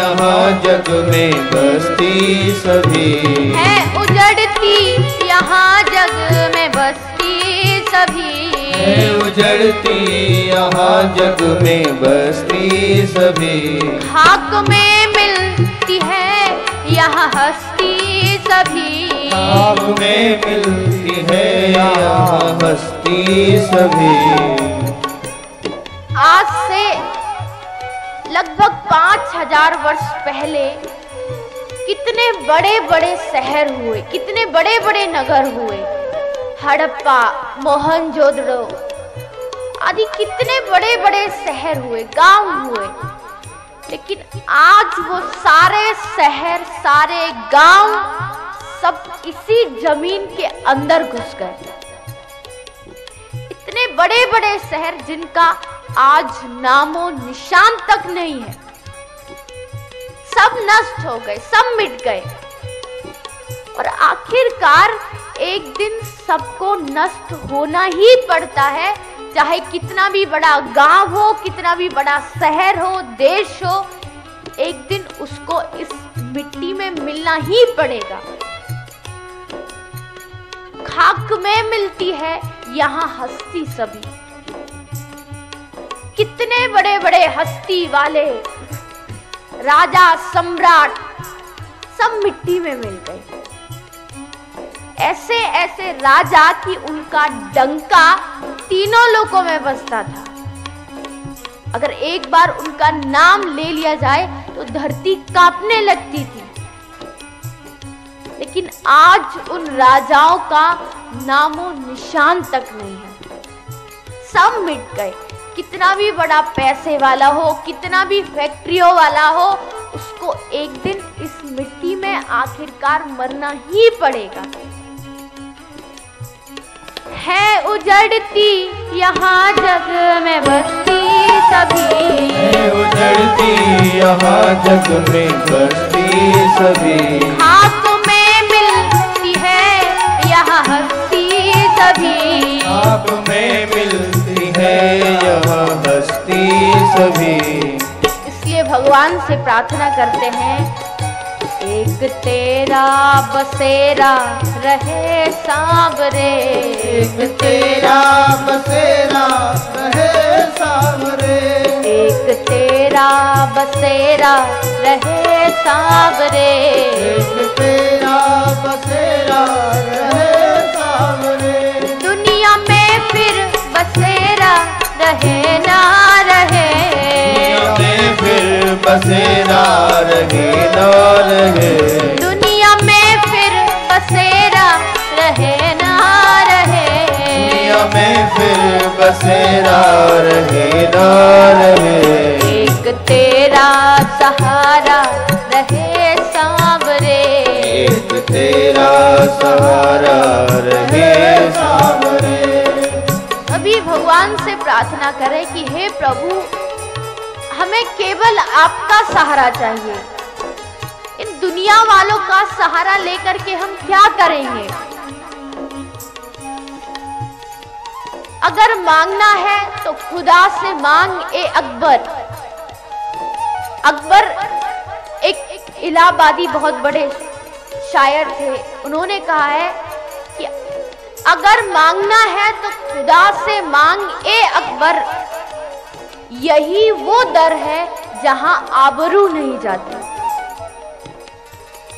यहाँ जग में बसती सभी, है उजड़ती यहाँ जग में बसती सभी, है उजड़ती यहाँ जग में बसती सभी। खाक में मिलती है यहाँ हस्ती सभी, खाक में मिलती है यहाँ हस्ती सभी। आज से लगभग 5000 वर्ष पहले कितने बड़े बड़े शहर हुए, कितने बड़े बड़े नगर हुए। हड़प्पा, मोहनजोदड़ो आदि कितने बड़े बड़े शहर हुए, गांव हुए। लेकिन आज वो सारे शहर, सारे गांव सब इसी जमीन के अंदर घुस गए। इतने बड़े बड़े शहर जिनका आज नामो निशान तक नहीं है, सब नष्ट हो गए, सब मिट गए। और आखिरकार एक दिन सबको नष्ट होना ही पड़ता है, चाहे कितना भी बड़ा गांव हो, कितना भी बड़ा शहर हो, देश हो, एक दिन उसको इस मिट्टी में मिलना ही पड़ेगा। खाक में मिलती है यहाँ हस्ती सभी। कितने बड़े बड़े हस्ती वाले राजा, सम्राट सब मिट्टी में मिल गए। ऐसे ऐसे राजा कि उनका डंका तीनों लोकों में बजता था। अगर एक बार उनका नाम ले लिया जाए तो धरती कांपने लगती थी। लेकिन आज उन राजाओं का नामो निशान तक नहीं है, सब मिट गए। कितना भी बड़ा पैसे वाला हो, कितना भी फैक्ट्रियों वाला हो, उसको एक दिन इस मिट्टी में आखिरकार मरना ही पड़ेगा। है उजड़ती यहाँ जग में बसती सभी, है उजड़ती यहाँ जग में बसती सभी। खाक में मिलती है यहाँ हस्ती सभी, खाक में मिलती है यहाँ हस्ती सभी। इसलिए भगवान से प्रार्थना करते हैं, एक तेरा बसेरा रहे सांवरे, एक तेरा बसेरा रहे सांवरे, एक तेरा बसेरा रहे सांवरे, एक तेरा बसेरा रहे सांवरे। दुनिया में फिर बसेरा रहे ना रहे, दुनिया में फिर बसेरा रहे ना रहे, दुनिया में फिर बसेरा रहे ना रहे, दुनिया में फिर बसेरा रहे ना रहे। एक तेरा सहारा रहे सांवरे, एक तेरा सहारा रहे सांवरे। अभी भगवान से प्रार्थना करें कि हे प्रभु, हमें केवल आपका सहारा चाहिए। इन दुनिया वालों का सहारा लेकर के हम क्या करेंगे? अगर मांगना है तो खुदा से मांग ए अकबर। अकबर एक इलाहाबादी बहुत बड़े शायर थे। उन्होंने कहा है कि अगर मांगना है तो खुदा से मांग ए अकबर, यही वो दर है जहां आबरू नहीं जाती।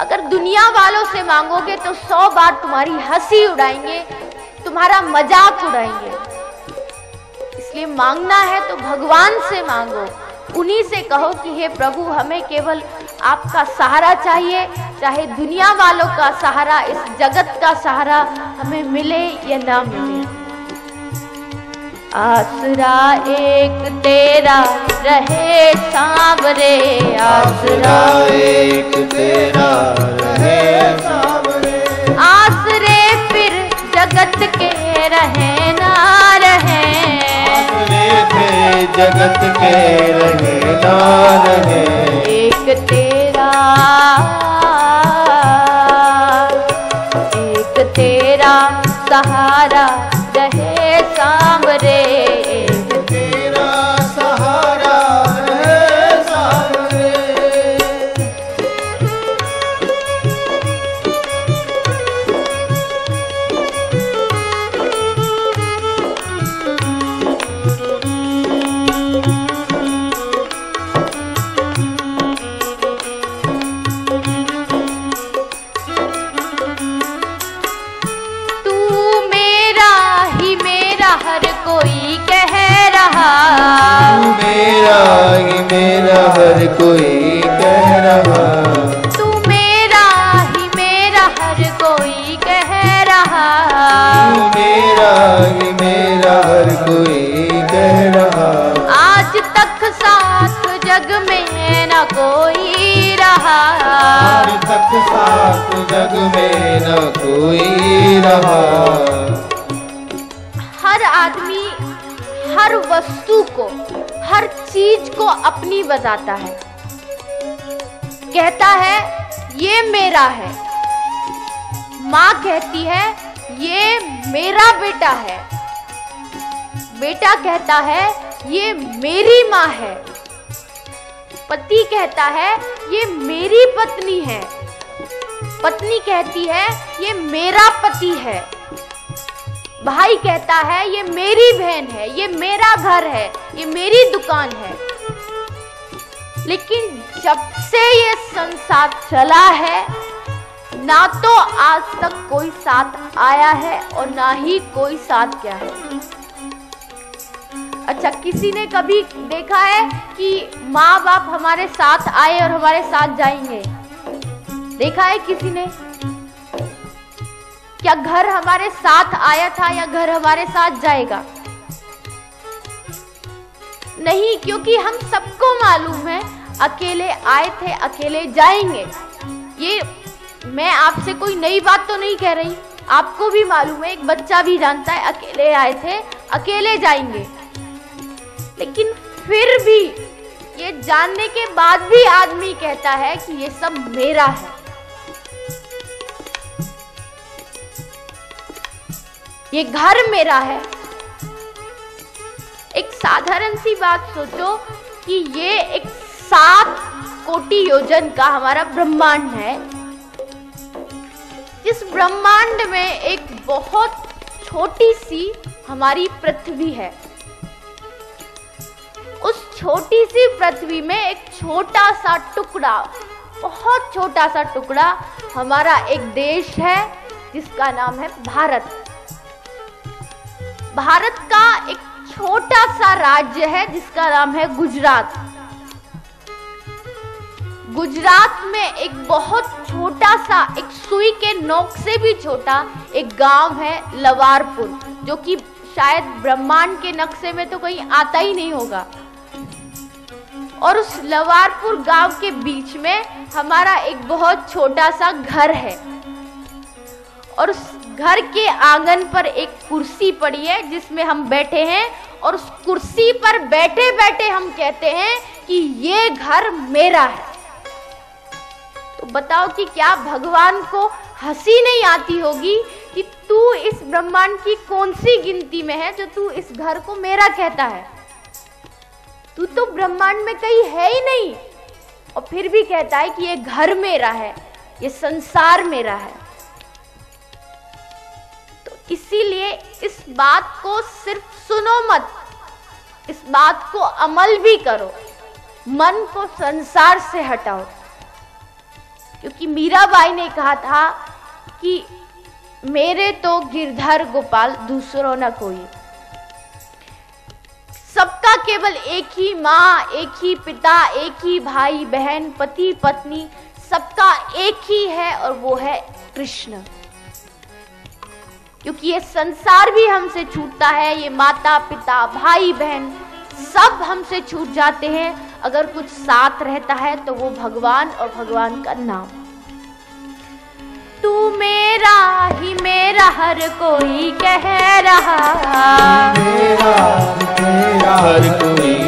अगर दुनिया वालों से मांगोगे तो 100 बार तुम्हारी हंसी उड़ाएंगे, तुम्हारा मजाक उड़ाएंगे। इसलिए मांगना है तो भगवान से मांगो, उन्हीं से कहो कि हे प्रभु, हमें केवल आपका सहारा चाहिए, चाहे दुनिया वालों का सहारा, इस जगत का सहारा हमें मिले या ना मिले। आसरा एक तेरा रहे सांवरे, आसरा एक तेरा रहे सांवरे, आसरे फिर जगत के रहे ना रहे, आसरे फिर जगत के रहे ना रहे। एक तेरा सहारा रहे सांवरे, तेरा सहारा रहे सांवरे। मेरा हर कोई कह रहा। तू मेरा ही मेरा हर कोई कह रहा। तू मेरा ही मेरा हर कोई कह रहा। आज तक साथ जग में न कोई रहा। आज तक साथ जग में न कोई रहा। हर आदमी हर वस्तु को, हर चीज को अपनी बताता है, कहता है ये मेरा है। माँ कहती है ये मेरा बेटा है। बेटा कहता है ये मेरी माँ है। पति कहता है ये मेरी पत्नी है। पत्नी कहती है ये मेरा पति है। भाई कहता है ये मेरी बहन है, ये मेरा घर है, ये मेरी दुकान है। लेकिन जब से ये संसार चला है, ना तो आज तक कोई साथ आया है और ना ही कोई साथ गया है। अच्छा, किसी ने कभी देखा है कि माँ बाप हमारे साथ आए और हमारे साथ जाएंगे? देखा है किसी ने? क्या घर हमारे साथ आया था या घर हमारे साथ जाएगा? नहीं, क्योंकि हम सबको मालूम है अकेले आए थे अकेले जाएंगे। ये मैं आपसे कोई नई बात तो नहीं कह रही, आपको भी मालूम है, एक बच्चा भी जानता है अकेले आए थे अकेले जाएंगे। लेकिन फिर भी ये जानने के बाद भी आदमी कहता है कि ये सब मेरा है। ये घर मेरा है। एक साधारण सी बात सोचो कि ये एक 7 कोटि योजन का हमारा ब्रह्मांड है। इस ब्रह्मांड में एक बहुत छोटी सी हमारी पृथ्वी है। उस छोटी सी पृथ्वी में एक छोटा सा टुकड़ा, बहुत छोटा सा टुकड़ा हमारा एक देश है जिसका नाम है भारत। भारत का एक छोटा सा राज्य है जिसका नाम है गुजरात। गुजरात में एक बहुत छोटा सा, एक सुई के नोक से भी छोटा एक गांव है लवारपुर, जो कि शायद ब्रह्मांड के नक्शे में तो कहीं आता ही नहीं होगा। और उस लवारपुर गांव के बीच में हमारा एक बहुत छोटा सा घर है। और उस घर के आंगन पर एक कुर्सी पड़ी है जिसमें हम बैठे हैं, और उस कुर्सी पर बैठे बैठे हम कहते हैं कि ये घर मेरा है। तो बताओ कि क्या भगवान को हंसी नहीं आती होगी कि तू इस ब्रह्मांड की कौन सी गिनती में है जो तू इस घर को मेरा कहता है? तू तो ब्रह्मांड में कहीं है ही नहीं, और फिर भी कहता है कि ये घर मेरा है, ये संसार मेरा है। तो इसीलिए इस बात को सिर्फ सुनो मत, इस बात को अमल भी करो, मन को संसार से हटाओ। क्योंकि मीराबाई ने कहा था कि मेरे तो गिरधर गोपाल दूसरों न कोई। सबका केवल एक ही माँ, एक ही पिता, एक ही भाई बहन, पति पत्नी, सबका एक ही है और वो है कृष्ण। क्योंकि ये संसार भी हमसे छूटता है, ये माता पिता भाई बहन सब हमसे छूट जाते हैं। अगर कुछ साथ रहता है तो वो भगवान और भगवान का नाम। तू मेरा ही मेरा हर कोई कह रहा। मेरा हर कोई